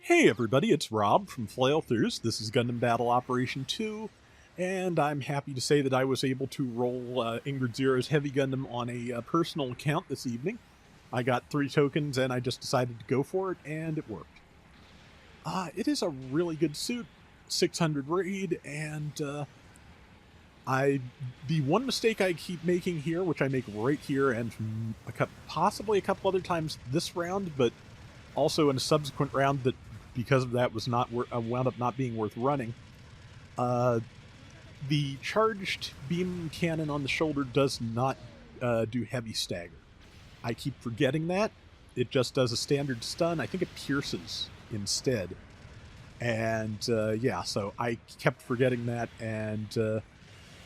Hey everybody, it's Rob from Flailthroughs. This is Gundam Battle Operation 2, and I'm happy to say that I was able to roll Ingrid Zero's Heavy Gundam on a personal account this evening. I got 3 tokens and I just decided to go for it, and it worked. It is a really good suit, 600 raid, and the one mistake I keep making here, which I make right here and possibly a couple other times this round, but also in a subsequent round that because of that was not wound up not being worth running. The charged beam cannon on the shoulder does not do heavy stagger. I keep forgetting that. It just does a standard stun. I think it pierces instead. And yeah, so I kept forgetting that and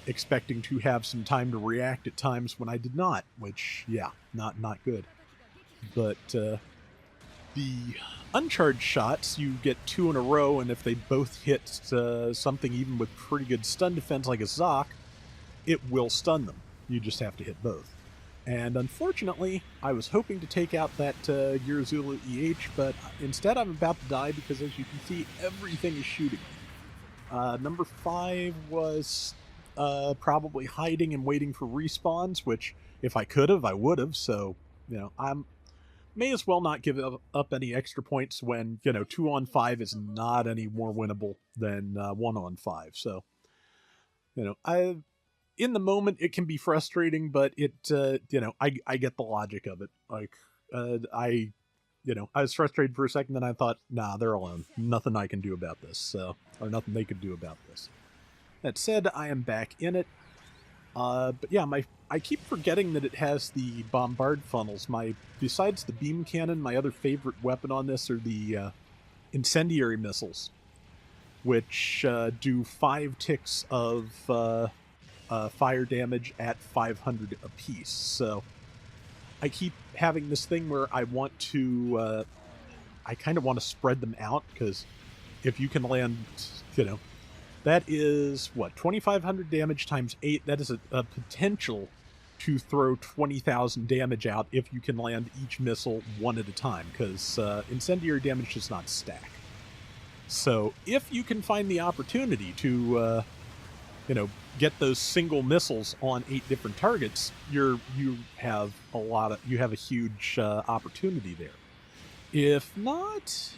expecting to have some time to react at times when I did not, which, yeah, not good. But the uncharged shots, you get 2 in a row, and if they both hit something even with pretty good stun defense like a Zoc, it will stun them. You just have to hit both. And unfortunately, I was hoping to take out that Girazulu EH, but instead I'm about to die because, as you can see, everything is shooting me. Number 5 was probably hiding and waiting for respawns, which, if I could have, I would have, so, you know, may as well not give up any extra points when, 2 on 5 is not any more winnable than 1 on 5. So, in the moment it can be frustrating, but it, I get the logic of it. Like, I was frustrated for a second, then I thought, nah, they're alone. Nothing I can do about this, or nothing they could do about this. That said, I am back in it. But yeah, I keep forgetting that it has the bombard funnels. Besides the beam cannon, my other favorite weapon on this are the incendiary missiles, which do 5 ticks of fire damage at 500 apiece. So I keep having this thing where I want to, I kind of want to spread them out, because if you can land, that is, what, 2,500 damage times 8? That is a potential to throw 20,000 damage out if you can land each missile one at a time, because incendiary damage does not stack. So if you can find the opportunity to, get those single missiles on 8 different targets, you have a huge opportunity there. If not,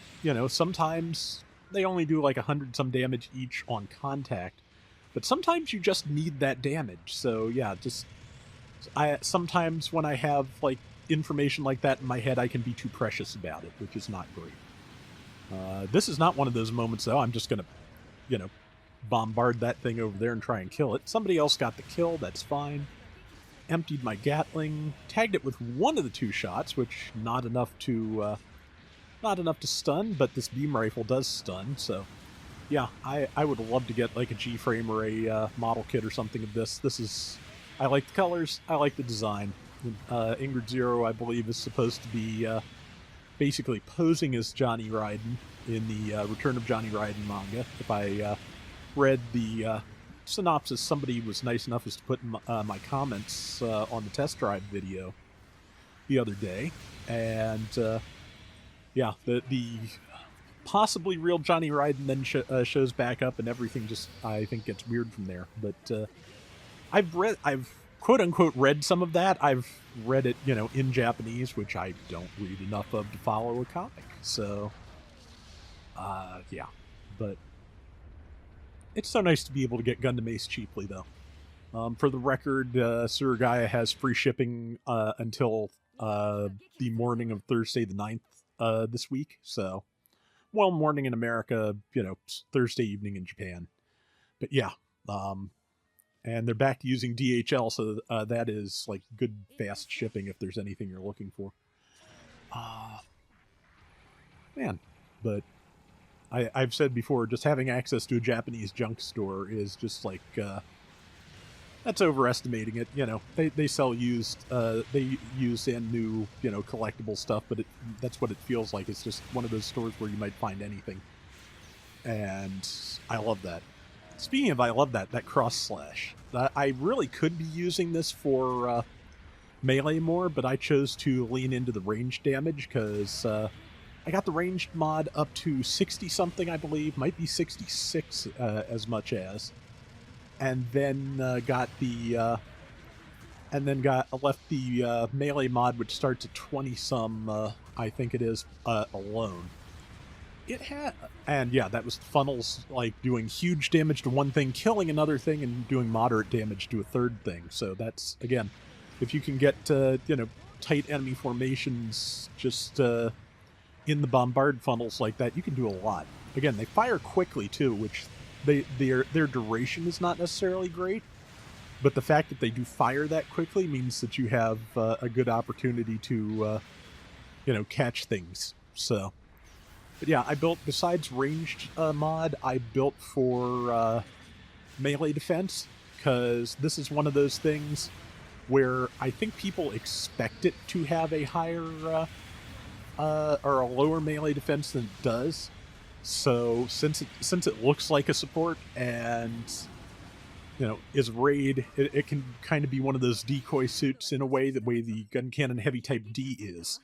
sometimes they only do like 100 some damage each on contact, but sometimes you just need that damage. So yeah, sometimes when I have like information like that in my head, I can be too precious about it, which is not great. This is not one of those moments though. I'm just gonna, bombard that thing over there and try and kill it. Somebody else got the kill, that's fine. Emptied my Gatling, tagged it with one of the 2 shots, which not enough to stun, but this beam rifle does stun, so yeah, I would love to get like a G-frame or a model kit or something of this. I like the colors, I like the design. Ingrid Zero, I believe, is supposed to be basically posing as Johnny Raiden in the Return of Johnny Raiden manga. If I read the synopsis, somebody was nice enough as to put in my comments on the test drive video the other day, and yeah, the possibly real Johnny Raiden then shows back up, and everything just, I think, gets weird from there. But I've quote unquote read some of that. I've read it, in Japanese, which I don't read enough of to follow a comic. So, yeah, but it's so nice to be able to get Gundam Ace cheaply, though. For the record, Surugaya has free shipping until the morning of Thursday the 9th this week. So, well, morning in America, Thursday evening in Japan. But yeah, and they're back to using DHL, so that is like good fast shipping if there's anything you're looking for. Man, but I've said before, just having access to a Japanese junk store is just like, that's overestimating it. They sell used, they use and new, collectible stuff, but that's what it feels like. It's just one of those stores where you might find anything. And I love that. Speaking of I love that cross slash. I really could be using this for melee more, but I chose to lean into the range damage because I got the ranged mod up to 60 something, I believe, might be 66 as much as, and then got left the melee mod, which starts at 20 some, I think it is, alone. It had, and yeah, that was funnels, like doing huge damage to one thing, killing another thing, and doing moderate damage to a third thing. So that's, again, if you can get tight enemy formations just in the bombard funnels like that, you can do a lot. Again, they fire quickly too, which their duration is not necessarily great, but the fact that they do fire that quickly means that you have a good opportunity to catch things. So, but yeah, I built, besides ranged mod, I built for melee defense, because this is one of those things where I think people expect it to have a higher or a lower melee defense than it does. So since it looks like a support and is raid, it can kind of be one of those decoy suits in a way, the way the gun cannon heavy type D is.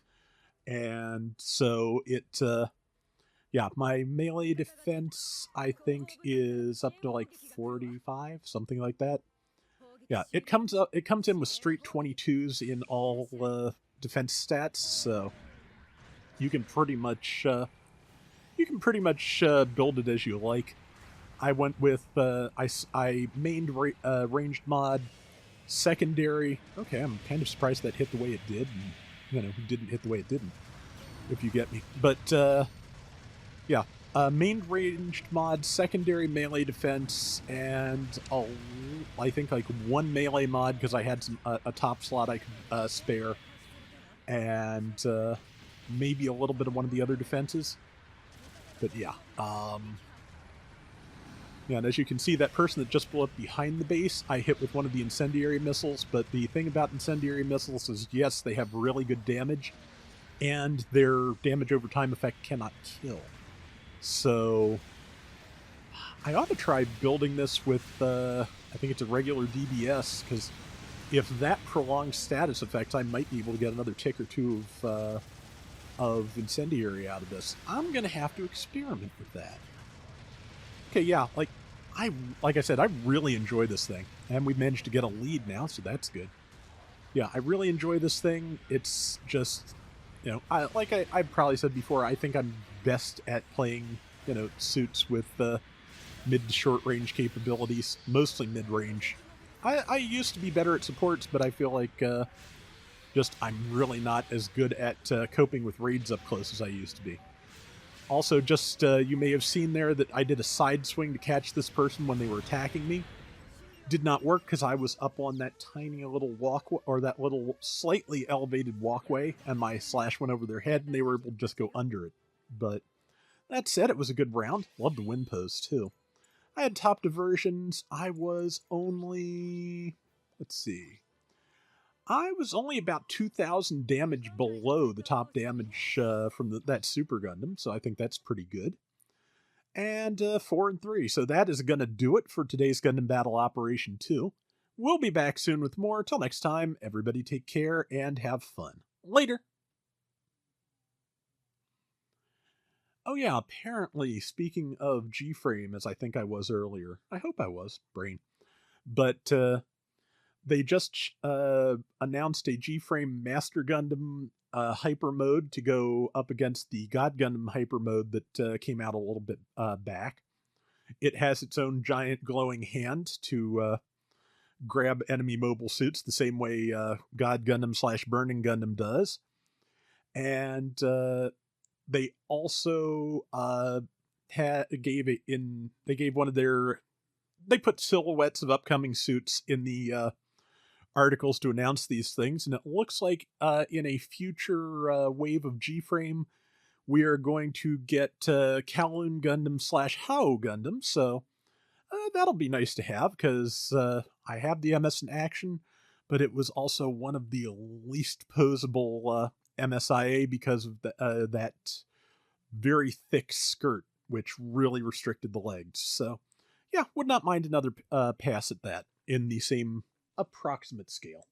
And so it my melee defense, I think, is up to like 45, something like that. Yeah, it comes in with straight 22s in all defense stats, so you can pretty much build it as you like. I went with I mained ranged mod, secondary. Okay, I'm kind of surprised that hit the way it did, and didn't hit the way it didn't, if you get me. But main ranged mod, secondary melee defense, and I think like one melee mod because I had a top slot I could spare, and maybe a little bit of one of the other defenses. But yeah, and as you can see, that person that just blew up behind the base, I hit with one of the incendiary missiles. But the thing about incendiary missiles is, yes, they have really good damage, and their damage over time effect cannot kill. So I ought to try building this with, I think it's a regular DBS, because if that prolongs status effects, I might be able to get another tick or two of incendiary out of this. I'm going to have to experiment with that. Okay, yeah, like I said, I really enjoy this thing, and we've managed to get a lead now, so that's good. Yeah, I really enjoy this thing. It's just, I probably said before, I think I'm best at playing, suits with mid to short range capabilities, mostly mid range. I used to be better at supports, but I feel like I'm really not as good at coping with raids up close as I used to be. Also, just you may have seen there that I did a side swing to catch this person when they were attacking me. Did not work because I was up on that tiny little walkway, or that little slightly elevated walkway, and my slash went over their head, and they were able to just go under it. But that said, it was a good round. Loved the win pose, too. I had top diversions. I was only... let's see. I was only about 2,000 damage below the top damage from that Super Gundam, so I think that's pretty good. And 4 and 3, so that is going to do it for today's Gundam Battle Operation 2. We'll be back soon with more. Till next time, everybody take care and have fun. Later! Oh yeah, apparently, speaking of G-Frame, as I think I was earlier, I hope I was, brain, but they just announced a G-Frame Master Gundam hyper mode to go up against the God Gundam hyper mode that came out a little bit back. It has its own giant glowing hand to grab enemy mobile suits the same way God Gundam / Burning Gundam does. And they also they put silhouettes of upcoming suits in the articles to announce these things, and it looks like in a future wave of G-Frame, we are going to get Kowloon Gundam / Hao Gundam, so that'll be nice to have, because I have the MS in action, but it was also one of the least posable MSIA because of that very thick skirt, which really restricted the legs. So, yeah, would not mind another pass at that in the same approximate scale.